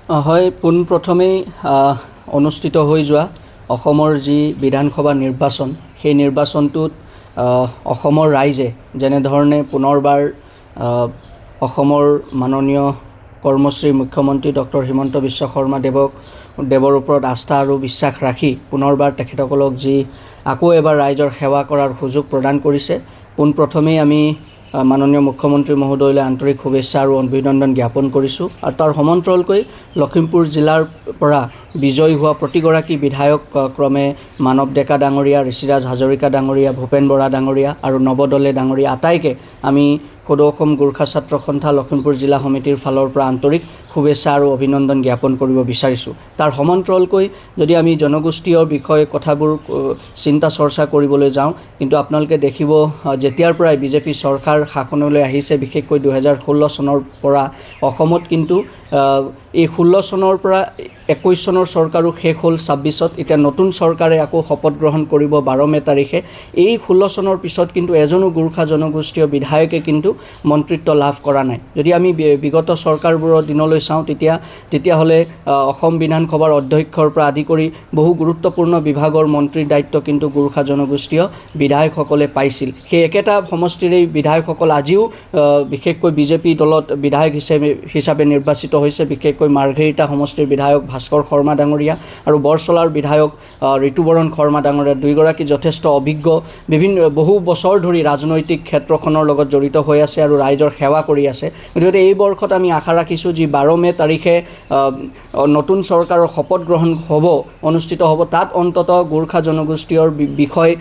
হয়, পোনপ্ৰথমেই অনুষ্ঠিত হৈ যোৱা অসমৰ যি বিধানসভা নিৰ্বাচন, সেই নিৰ্বাচনটোত অসমৰ ৰাইজে যেনেধৰণে পুনৰবাৰ অসমৰ মাননীয় কৰ্মশ্ৰী মুখ্যমন্ত্ৰী ডক্টৰ হিমন্ত বিশ্ব শৰ্মা দেৱৰ ওপৰত আস্থা আৰু বিশ্বাস ৰাখি পুনৰবাৰ তেখেতসকলক যি আকৌ এবাৰ ৰাইজৰ সেৱা কৰাৰ সুযোগ প্ৰদান কৰিছে, পোনপ্ৰথমেই আমি মাননীয় মুখ্যমন্ত্ৰী মহোদয়লৈ আন্তৰিক শুভেচ্ছা আৰু অভিনন্দন জ্ঞাপন কৰিছোঁ। আৰু তাৰ সমান্তৰালকৈ লখিমপুৰ জিলাৰ পৰা বিজয়ী হোৱা প্ৰতিগৰাকী বিধায়ক ক্ৰমে মানৱ ডেকা ডাঙৰীয়া, ঋষিৰাজ হাজৰিকা ডাঙৰীয়া, ভূপেন বৰা ডাঙৰীয়া আৰু নৱদলে ডাঙৰীয়া আটাইকে আমি সদৌ অসম গোৰ্খা ছাত্ৰ সন্থা লখিমপুৰ জিলা সমিতিৰ ফালৰ পৰা আন্তৰিক শুভেচ্ছা আৰু অভিনন্দন জ্ঞাপন কৰিব বিচাৰিছোঁ। তাৰ সমান্তৰালকৈ যদি আমি জনগোষ্ঠীয় বিষয়ে কথাবোৰ চিন্তা চৰ্চা কৰিবলৈ যাওঁ, কিন্তু আপোনালোকে দেখিব যেতিয়াৰ পৰাই বিজেপি চৰকাৰ শাসনলৈ আহিছে, বিশেষকৈ 2016 চনৰ পৰা অসমত কিন্তু এই 16 চনৰ পৰা 21 চনৰ চৰকাৰো শেষ হ'ল 26ত, এতিয়া নতুন চৰকাৰে আকৌ শপত গ্ৰহণ কৰিব 12 মে তাৰিখে। এই 16 চনৰ পিছত কিন্তু এজনো গোৰ্খা জনগোষ্ঠীয় বিধায়কে কিন্তু মন্ত্ৰিত্ব লাভ কৰা নাই। যদি আমি বিগত চৰকাৰবোৰৰ দিনলৈ চাওঁ তেতিয়াহ'লে অসম বিধানসভাৰ অধ্যক্ষৰ পৰা আদি কৰি বহু গুৰুত্বপূৰ্ণ বিভাগৰ মন্ত্ৰীৰ দায়িত্ব কিন্তু গোৰ্খা জনগোষ্ঠীয় বিধায়কসকলে পাইছিল। সেই একেটা সমষ্টিৰেই বিধায়কসকল আজিও বিশেষকৈ বিজেপি দলত বিধায়ক হিচাপে নিৰ্বাচিত হৈছে, বিশেষকৈ মাৰ্ঘেৰিটা সমষ্টিৰ বিধায়ক ভাস্কৰ শৰ্মা ডাঙৰীয়া আৰু বৰচলাৰ বিধায়ক ঋতুবৰণ শৰ্মা ডাঙৰীয়া, দুয়োগৰাকী যথেষ্ট অভিজ্ঞ, বহু বছৰ ধৰি ৰাজনৈতিক ক্ষেত্ৰখনৰ লগত জড়িত হৈ আছে আৰু ৰাইজৰ সেৱা কৰি আছে। গতিকে এই বৰ্ষত আমি আশা ৰাখিছোঁ যি 12 মে তাৰিখে নতুন চৰকাৰৰ শপত গ্ৰহণ অনুষ্ঠিত হ'ব, তাত অন্ততঃ গোৰ্খা জনগোষ্ঠীয় বিষয়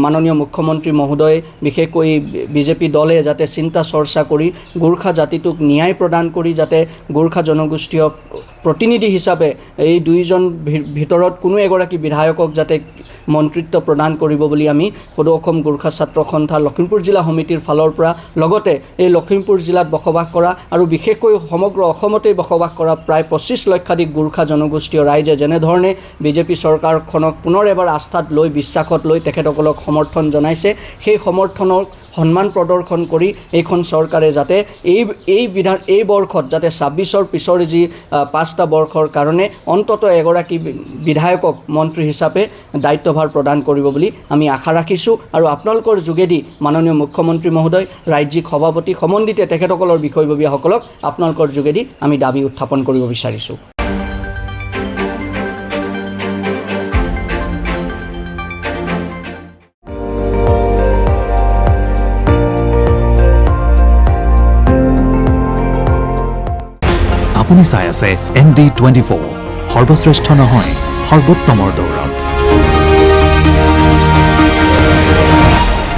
মাননীয় মুখ্যমন্ত্ৰী মহোদয়, বিশেষকৈ বিজেপি দলে যাতে চিন্তা চৰ্চা কৰি গোৰ্খা জাতিটোক ন্যায় প্ৰদান কৰি যাতে গোৰ্খা জনগোষ্ঠীয় প্ৰতিনিধি হিচাপে এই দুইজন ভিতৰত কোনো এগৰাকী বিধায়কক যাতে মন্ত্ৰিত্ব প্ৰদান কৰিব বুলি আমি সদৌ অসম গোৰ্খা ছাত্ৰ সন্থা লখিমপুৰ জিলা সমিতিৰ ফালৰ পৰা, লগতে এই লখিমপুৰ জিলাত বসবাস কৰা আৰু বিশেষকৈ সমগ্ৰ অসমতেই বসবাস কৰা প্ৰায় 25 লক্ষাধিক গোৰ্খা জনগোষ্ঠীয় ৰাইজে যেনেধৰণে বিজেপি চৰকাৰখনক পুনৰ এবাৰ আস্থাত লৈ বিশ্বাসত লৈ তেখেতসকলক সমৰ্থন জনাইছে, সেই সমৰ্থনৰ সন্মান প্ৰদৰ্শন কৰি এইখন চৰকাৰে যাতে এই বৰ্ষত যাতে 26ৰ পিছৰ যি 5টা বৰ্ষৰ কাৰণে অন্ততঃ এগৰাকী বিধায়কক মন্ত্ৰী হিচাপে দায়িত্বভাৰ প্ৰদান কৰিব বুলি আমি আশা ৰাখিছোঁ। আৰু আপোনালোকৰ যোগেদি মাননীয় মুখ্যমন্ত্ৰী মহোদয়, ৰাজ্যিক সভাপতি সমন্বিতে তেখেতসকলৰ বিষয়ববীয়াসকলক আপোনালোকৰ যোগেদি আমি দাবী উত্থাপন কৰিব বিচাৰিছোঁ। আপুনি চাই আছে ND24, সৰ্বশ্ৰেষ্ঠ নহয় সৰ্বোত্তমৰ দৌৰত।